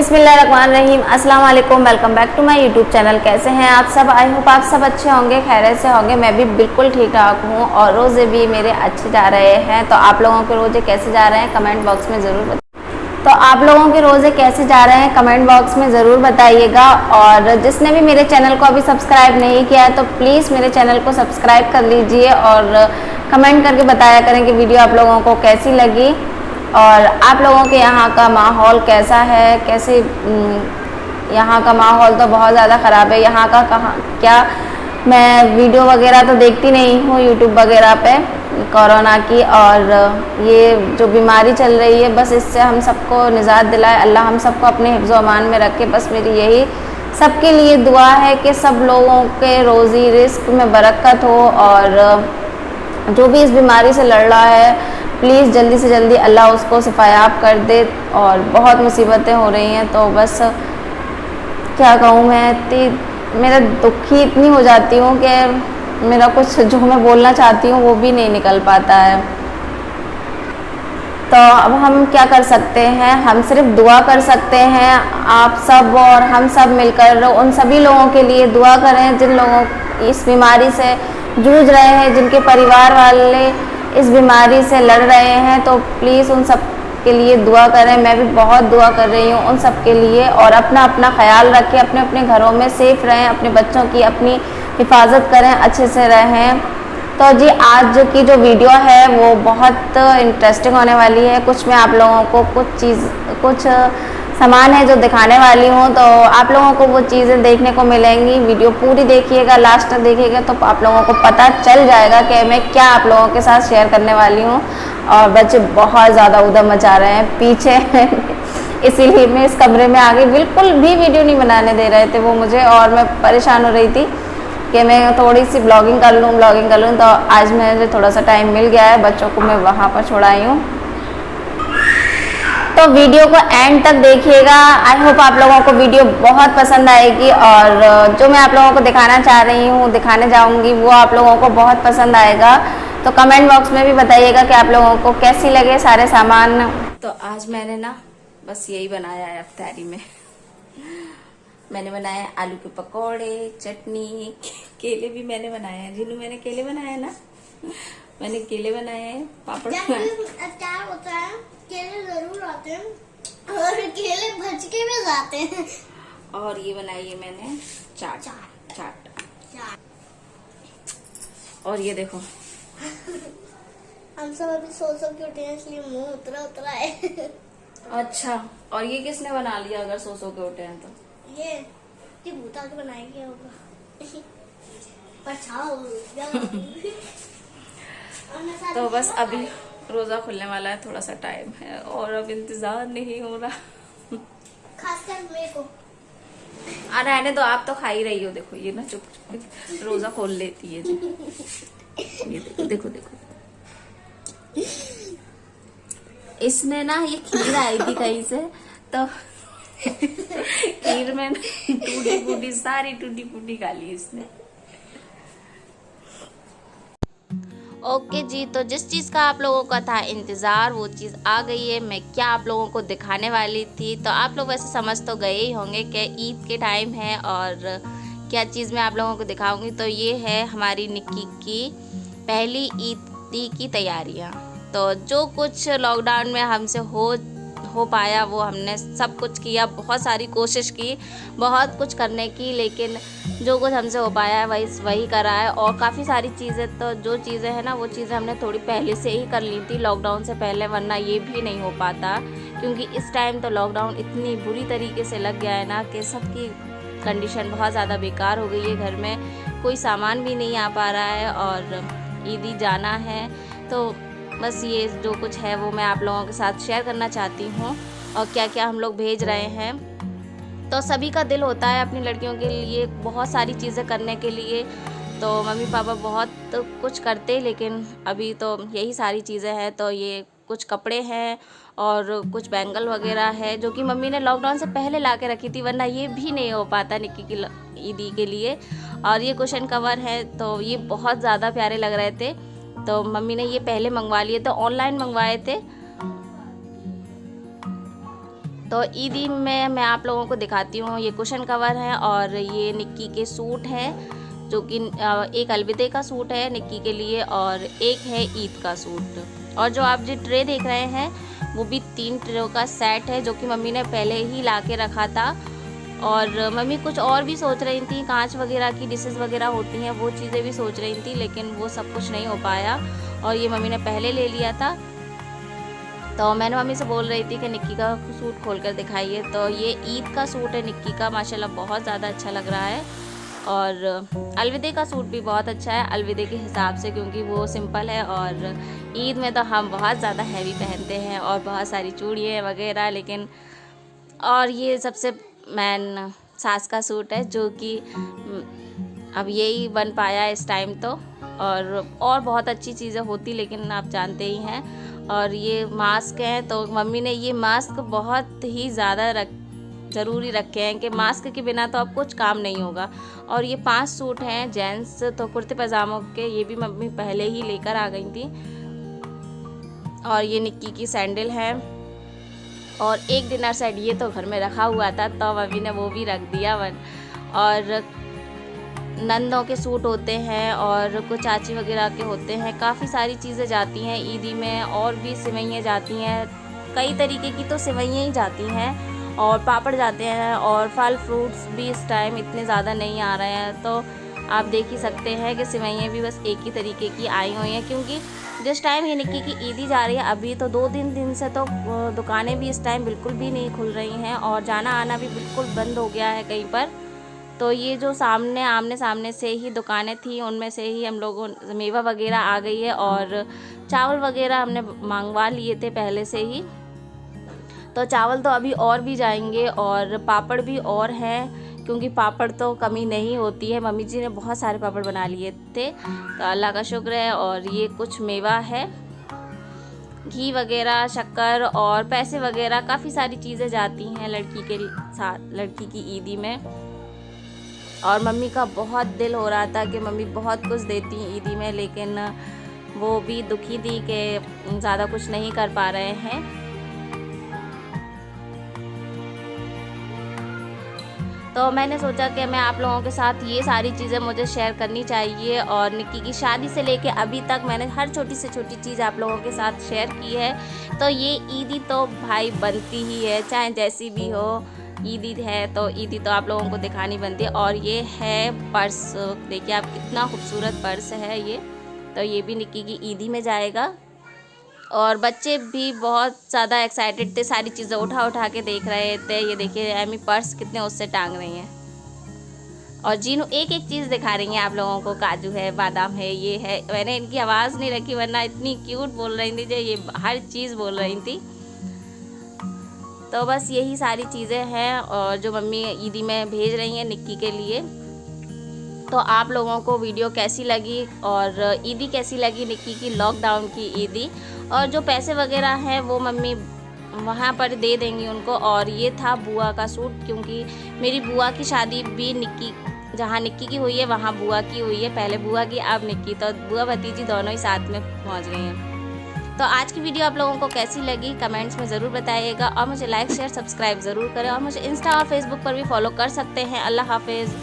बिस्मिल्लाहिर्रहमानिर्रहीम। अस्सलाम वालेकुम, welcome back to my YouTube channel. कैसे हैं आप सब? आई होप आप सब अच्छे होंगे, खैरियत से होंगे। मैं भी बिल्कुल ठीक ठाक हूँ और रोज़े भी मेरे अच्छे जा रहे हैं। तो आप लोगों के रोज़े कैसे जा रहे हैं कमेंट बॉक्स में ज़रूर बताइएगा। और जिसने भी मेरे चैनल को अभी सब्सक्राइब नहीं किया है तो प्लीज़ मेरे चैनल को सब्सक्राइब कर लीजिए और कमेंट करके बताया करें कि वीडियो आप लोगों को कैसी लगी और आप लोगों के यहाँ का माहौल कैसा है। यहाँ का माहौल तो बहुत ज़्यादा ख़राब है। यहाँ का क्या, मैं वीडियो वगैरह तो देखती नहीं हूँ यूट्यूब वगैरह पे कोरोना की, और ये जो बीमारी चल रही है बस इससे हम सबको निजात दिलाए अल्लाह, हम सबको अपने हिफ्ज़ व अमान में रखे। बस मेरी यही सबके लिए दुआ है कि सब लोगों के रोज़ी रिस्क में बरकत हो और जो भी इस बीमारी से लड़ रहा है प्लीज़ जल्दी से जल्दी अल्लाह उसको शिफायाब कर दे। और बहुत मुसीबतें हो रही हैं तो बस क्या कहूँ, मेरा दुखी इतनी हो जाती हूँ कि मेरा कुछ जो मैं बोलना चाहती हूँ वो भी नहीं निकल पाता है। तो अब हम क्या कर सकते हैं, हम सिर्फ दुआ कर सकते हैं। आप सब और हम सब मिलकर उन सभी लोगों के लिए दुआ करें जिन लोगों इस बीमारी से जूझ रहे हैं, जिनके परिवार वाले इस बीमारी से लड़ रहे हैं। तो प्लीज़ उन सब के लिए दुआ करें। मैं भी बहुत दुआ कर रही हूँ उन सब के लिए। और अपना अपना ख्याल रखें, अपने अपने घरों में सेफ रहें, अपने बच्चों की अपनी हिफाजत करें, अच्छे से रहें। तो जी आज की जो वीडियो है वो बहुत इंटरेस्टिंग होने वाली है। कुछ मैं आप लोगों को कुछ सामान है जो दिखाने वाली हूँ, तो आप लोगों को वो चीज़ें देखने को मिलेंगी। वीडियो पूरी देखिएगा, लास्ट तक देखिएगा तो आप लोगों को पता चल जाएगा कि मैं क्या आप लोगों के साथ शेयर करने वाली हूँ। और बच्चे बहुत ज़्यादा उधम मचा रहे हैं पीछे इसीलिए मैं इस कमरे में आ गई। बिल्कुल भी वीडियो नहीं बनाने दे रहे थे वो मुझे, और मैं परेशान हो रही थी कि मैं थोड़ी सी ब्लॉगिंग कर लूँ। तो आज मुझे थोड़ा सा टाइम मिल गया है, बच्चों को मैं वहाँ पर छोड़ाई हूँ। तो वीडियो को एंड तक देखिएगा। आई होप आप लोगों को वीडियो बहुत पसंद आएगी और जो मैं आप लोगों को दिखाना चाह रही हूँ, दिखाने जाऊँगी, वो आप लोगों को बहुत पसंद आएगा। तो कमेंट बॉक्स में भी बताइएगा कि आप लोगों को कैसी लगे सारे सामान। तो आज मैंने ना बस यही बनाया है अफ्तारी में। मैंने बनाया आलू के पकौड़े, चटनी, केले भी मैंने बनाए हैं। जिन्हों मैंने केले बनाए ना, मैंने केले बनाए हैं, पापड़ अचार होता है, केले जरूर आते हैं और केले भज के भी जाते हैं। और ये बनाई है मैंने चाट। और ये देखो हम सब अभी सो के उठे हैं इसलिए मुंह उतरा है। अच्छा, और ये किसने बना लिया अगर सो के उठे हैं तो? ये भूता के बनाएंगे होगा तो बस अभी रोजा खुलने वाला है, थोड़ा सा टाइम है और अब इंतजार नहीं हो रहा। खासकर मेरे को। रहने दो, आप तो खा ही रही हो। देखो ये ना चुप चुप रोजा खोल लेती है जी। ये देखो इसने ना ये खीर आई थी कहीं से, तो खीर में सारी टूटी फूटी खा ली इसने। ओके जी, तो जिस चीज़ का आप लोगों का था इंतज़ार वो चीज़ आ गई है। मैं क्या आप लोगों को दिखाने वाली थी, तो आप लोग वैसे समझ तो गए ही होंगे कि ईद के टाइम है और क्या चीज़ मैं आप लोगों को दिखाऊंगी। तो ये है हमारी निक्की की पहली ईद की तैयारियां। तो जो कुछ लॉकडाउन में हमसे हो पाया वो हमने सब कुछ किया, बहुत सारी कोशिश की बहुत कुछ करने की, लेकिन जो कुछ हमसे हो पाया है वही करा है। और काफ़ी सारी चीज़ें, तो जो चीज़ें हैं ना वो चीज़ें हमने थोड़ी पहले से ही कर ली थी लॉकडाउन से पहले, वरना ये भी नहीं हो पाता। क्योंकि इस टाइम तो लॉकडाउन इतनी बुरी तरीके से लग गया है ना कि सबकी कंडीशन बहुत ज़्यादा बेकार हो गई है। घर में कोई सामान भी नहीं आ पा रहा है और ईदी जाना है। तो बस ये जो कुछ है वो मैं आप लोगों के साथ शेयर करना चाहती हूँ और क्या क्या हम लोग भेज रहे हैं। तो सभी का दिल होता है अपनी लड़कियों के लिए बहुत सारी चीज़ें करने के लिए। तो मम्मी पापा बहुत कुछ करते, लेकिन अभी तो यही सारी चीज़ें हैं। तो ये कुछ कपड़े हैं और कुछ बैंगल वगैरह है जो कि मम्मी ने लॉकडाउन से पहले ला के रखी थी, वरना ये भी नहीं हो पाता निक्की की ईदी के लिए। और ये कुशन कवर है, तो ये बहुत ज़्यादा प्यारे लग रहे थे, तो मम्मी ने ये पहले मंगवा लिए थे, ऑनलाइन मंगवाए थे। तो ईदी में मैं आप लोगों को दिखाती हूँ। ये कुशन कवर है और ये निक्की के सूट हैं, जो कि एक अलविदे का सूट है निक्की के लिए और एक है ईद का सूट। और जो आप जो ट्रे देख रहे हैं वो भी 3 ट्रे का सेट है, जो कि मम्मी ने पहले ही ला के रखा था। और मम्मी कुछ और भी सोच रही थी, कांच वगैरह की डिशेस वगैरह होती हैं वो चीज़ें भी सोच रही थी, लेकिन वो सब कुछ नहीं हो पाया और ये मम्मी ने पहले ले लिया था। तो मैंने मम्मी से बोल रही थी कि निक्की का सूट खोल कर दिखाइए। तो ये ईद का सूट है निक्की का, माशाल्लाह बहुत ज़्यादा अच्छा लग रहा है। और अलविदे का सूट भी बहुत अच्छा है अलविदे के हिसाब से, क्योंकि वो सिंपल है और ईद में तो हम बहुत ज़्यादा हैवी पहनते हैं और बहुत सारी चूड़ियाँ वगैरह। लेकिन और ये सबसे मैन सास का सूट है, जो कि अब यही बन पाया इस टाइम। तो और बहुत अच्छी चीज़ें होती, लेकिन आप जानते ही हैं। और ये मास्क हैं, तो मम्मी ने ये मास्क बहुत ही ज़्यादा ज़रूरी रखे हैं कि मास्क के बिना तो अब कुछ काम नहीं होगा। और ये 5 सूट हैं जेंट्स, तो कुर्ते पजामों के, ये भी मम्मी पहले ही लेकर आ गई थी। और ये निक्की की सैंडल है और एक डिनर सेट ये तो घर में रखा हुआ था, तो मम्मी ने वो भी रख दिया। और नंदों के सूट होते हैं और कुछ चाची वगैरह के होते हैं, काफ़ी सारी चीज़ें जाती हैं ईदी में। और भी सिवैयाँ जाती हैं, कई तरीके की तो सिवैयाँ ही जाती हैं और पापड़ जाते हैं। और फल फ्रूट्स भी इस टाइम इतने ज़्यादा नहीं आ रहे हैं, तो आप देख ही सकते हैं कि सिवैयाँ भी बस एक ही तरीके की आई हुई हैं। क्योंकि जिस टाइम ये निक्की की ईदी जा रही है अभी, तो 2-3 दिन से तो दुकानें भी इस टाइम बिल्कुल भी नहीं खुल रही हैं और जाना आना भी बिल्कुल बंद हो गया है कहीं पर। तो ये जो आमने सामने से ही दुकानें थी, उनमें से ही हम लोगों मेवा वगैरह आ गई है और चावल वगैरह हमने मंगवा लिए थे पहले से ही। तो चावल तो अभी और भी जाएंगे और पापड़ भी और हैं, क्योंकि पापड़ तो कमी नहीं होती है। मम्मी जी ने बहुत सारे पापड़ बना लिए थे, तो अल्लाह का शुक्र है। और ये कुछ मेवा है, घी वगैरह, शक्कर और पैसे वगैरह, काफ़ी सारी चीज़ें जाती हैं लड़की के साथ, लड़की की ईदी में। और मम्मी का बहुत दिल हो रहा था कि मम्मी बहुत कुछ देती ईदी में, लेकिन वो भी दुखी थी कि ज़्यादा कुछ नहीं कर पा रहे हैं। तो मैंने सोचा कि मैं आप लोगों के साथ ये सारी चीज़ें मुझे शेयर करनी चाहिए। और निक्की की शादी से लेके अभी तक मैंने हर छोटी से छोटी चीज़ आप लोगों के साथ शेयर की है। तो ये ईदी तो भाई बनती ही है, चाहे जैसी भी हो। ईदी है तो ईदी तो आप लोगों को दिखानी बनती है। और ये है पर्स, देखिए आप कितना खूबसूरत पर्स है ये। तो ये भी निक्की की ईदी में जाएगा। और बच्चे भी बहुत ज़्यादा एक्साइटेड थे, सारी चीज़ें उठा उठा के देख रहे थे। ये देखिए एमी पर्स कितने उससे टांग रही हैं। और जीनू एक एक चीज़ दिखा रही हैं आप लोगों को, काजू है, बादाम है, ये है। मैंने इनकी आवाज़ नहीं रखी, वरना इतनी क्यूट बोल रही थी जो ये हर चीज़ बोल रही थी। तो बस यही सारी चीज़ें हैं और जो मम्मी ईदी में भेज रही हैं निक्की के लिए। तो आप लोगों को वीडियो कैसी लगी और ईदी कैसी लगी निक्की की, लॉकडाउन की ईदी। और जो पैसे वगैरह हैं वो मम्मी वहाँ पर दे देंगी उनको। और ये था बुआ का सूट, क्योंकि मेरी बुआ की शादी भी जहाँ निक्की की हुई है वहाँ बुआ की हुई है, पहले बुआ की अब निक्की, तो बुआ भतीजी दोनों ही साथ में पहुँच गई हैं। तो आज की वीडियो आप लोगों को कैसी लगी कमेंट्स में ज़रूर बताइएगा और मुझे लाइक शेयर सब्सक्राइब ज़रूर करें। और मुझे इंस्टा और फेसबुक पर भी फॉलो कर सकते हैं। अल्लाह हाफिज़।